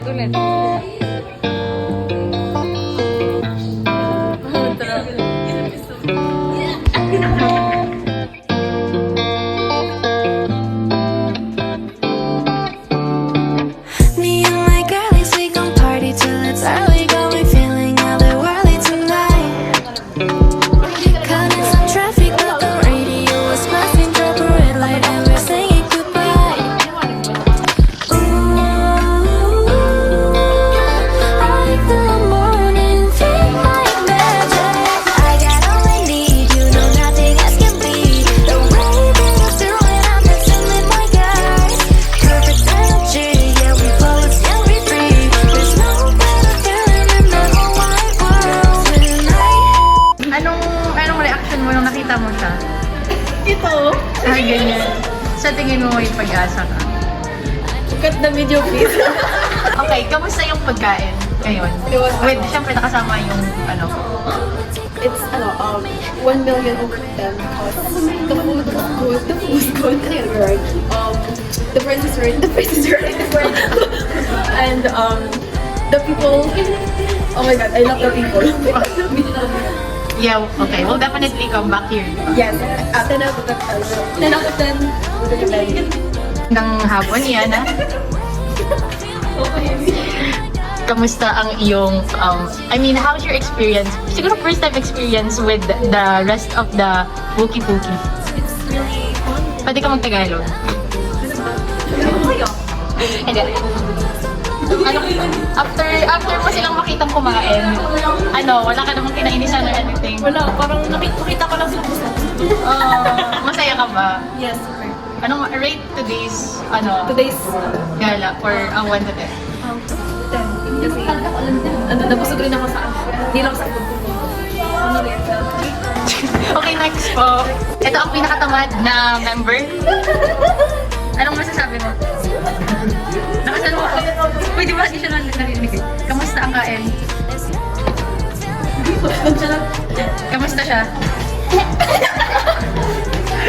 Ulit. Me and my girlies, we gon' party till it's early. Got me feeling otherworldly tonight. Caught in some traffic, but the radio was blasting. Drop a red light and we're saying goodbye. Ooh, I like the morning feel like magic. I got all I need, you know nothing else can be. The way that you do it, I'm dancing with my guys. Perfect energy, yeah, we both can be free. There's no better feeling in the whole wide world tonight. Anong reaction mo nung nakita mo siya? Ito, Ay, ganyan. Sa tingin mo may pag-asa ka? cut the video please. Okay, kamusta yung pagkain ngayon? With, syempre nakasama yung ano. It's 1 million over 10 cost. The food was good. The food was good. Right. The price is right. The price is right. And the people. Oh my god, I love the people. Yeah, okay. We'll definitely come back here. Yes. 10 out of 10. 10 out of 10. Hanggang hapon yan, ha? Kamusta ang iyong, how's your experience? Siguro first time experience with the rest of the Wookie Pookie. It's really fun. Pwede ka mag-Tagalog. Hindi. After mo silang makitang kumain, wala ka namang kinainisan or anything. Wala, parang nakita ko lang sa bus. Masaya ka ba? Yes, super. Anong rate today's, Today's gala for 1 to 10? 10. Kasi, nabusog rin ako sa hindi lang sa ibang Okay, next po. Ito ang pinakatamad na member. Anong masasabi mo? Nakasan mo ako? Uy, di ba hindi siya narinig eh? Kamusta ang kain? Kamusta siya?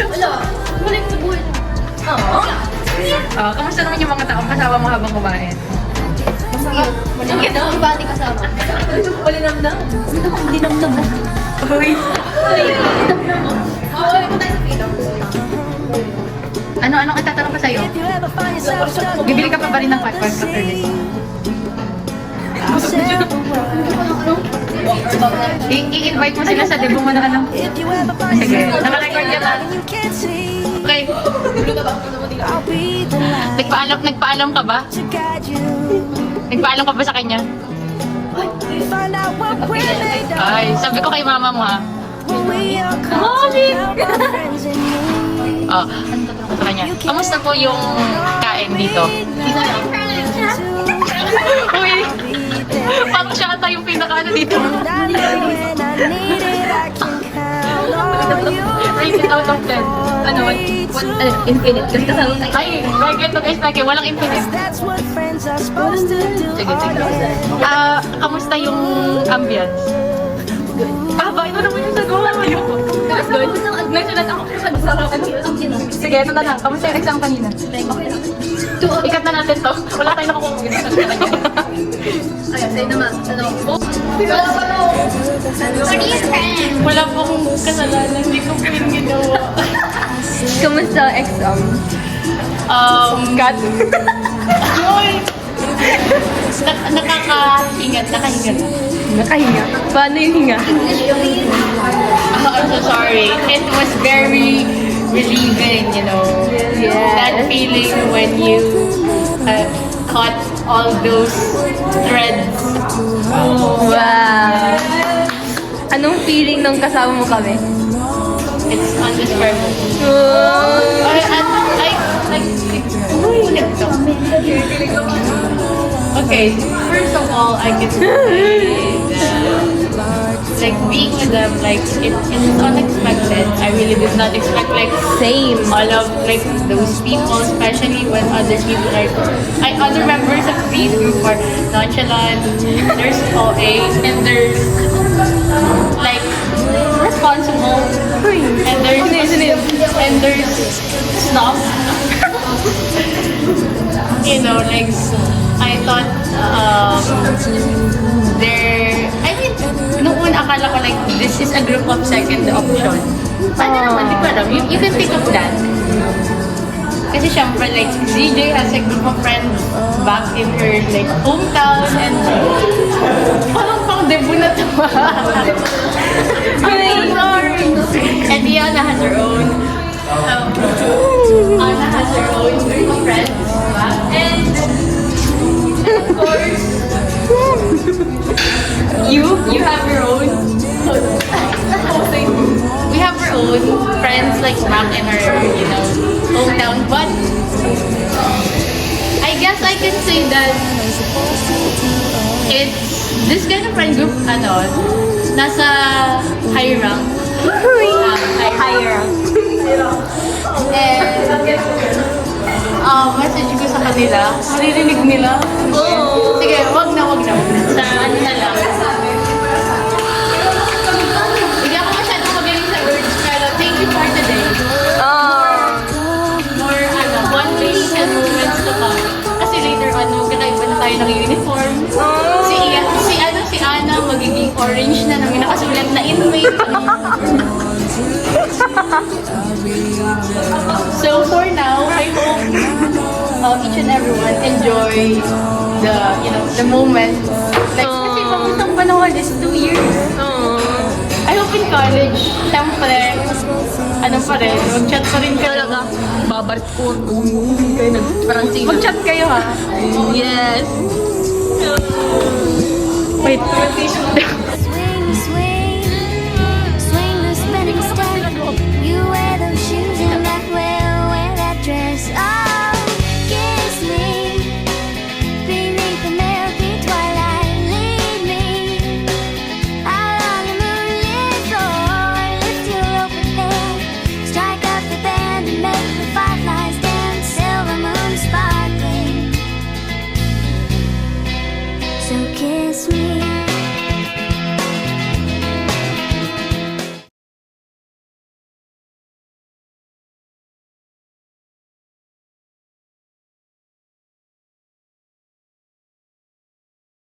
Wala. Wala yung buhay na. Oo. Kamusta naman yung mga taong kasama mo habang kumain? Masarap. Wala na. Ang bati kasama. Wala namnam. Hindi namnam. Uy. Wala ko tayo sa pito. Anong itatanong ko sa'yo? Bibili ka pa ba rin ng popcorn sa early? I-invite mo sila sa debut mo na ano? Sige, naka-record yan ba? Okay. Nagpaalam ka ba? Nagpaalam ka ba sa kanya? Ay, sabi ko kay mama mo ha. Mami! Oh, ano tatanong ko sa kanya? Kamusta po yung kain dito? Uy! Parang siya ata yung pinaka dito. Rated out of 10. Infinite. Kasi kasama tayo. Ay, regular to guys, walang infinite. Sige, sige. Kamusta yung ambience? Ba, ito naman yung sagot. Nagsulat ako sa sarapan. Sige, ito na lang. Kamusta yung exam kanina? Ikat na natin to. Wala tayong nakukuha. Ayan, sa'yo naman. Wala po akong kasalanan. Hindi ko po yung ginawa. Kamusta exam? Cut. Nakahingat. Nakahinga. Paano yung hinga? I'm so sorry. It was very relieving, you know. Yeah. That feeling when you caught all those threads. Wow. Anong feeling nung kasama mo kami? It's undescribable. Okay, first of all, I can say that being with them, it's unexpected. I really did not expect Same. all of those people, especially when other people other members of the group are nonchalant. There's OA and there's responsible and there's snob. You know, I thought, I mean, nung una akala ko like, this is a group of second option. Paano naman, di ko alam. You can think of that. Kasi syempre, like, DJ has a group of friends back in her, like, hometown and parang pang debut na to. I'm sorry. And Diana has her own, Anna has her own group of friends back. And of course, you have your own. We have our own friends like back in our, hometown. But I guess I can say that it's this kind of friend group, nasa high rank. High rank. And message ko sa kanila, maririnig nila. Sige, wag na. Sa ano na lang. Hindi ako masyadong magaling sa words, pero thank you for today. More, bonding and moments to come. Kasi later on, magkakaiba na tayo ng uniform. Si Ana, magiging orange na may nakasulat na inmate. So for now, I hope each and everyone enjoy the moment. Like, kasi pang panahon is 2 years. I hope in college, syempre, pa rin, mag-chat pa rin kayo. Babarit ko. Parang sino. Mag-chat kayo ha. Yes. Wait. Swing, swing, swing the spinning step. You wear those shoes and I wear that dress. Oh, kiss me beneath the milky twilight. Lead me out on the moonlit floor. Lift your open hand, strike up the band and make the fireflies dance. Silver moon sparkling. So kiss me.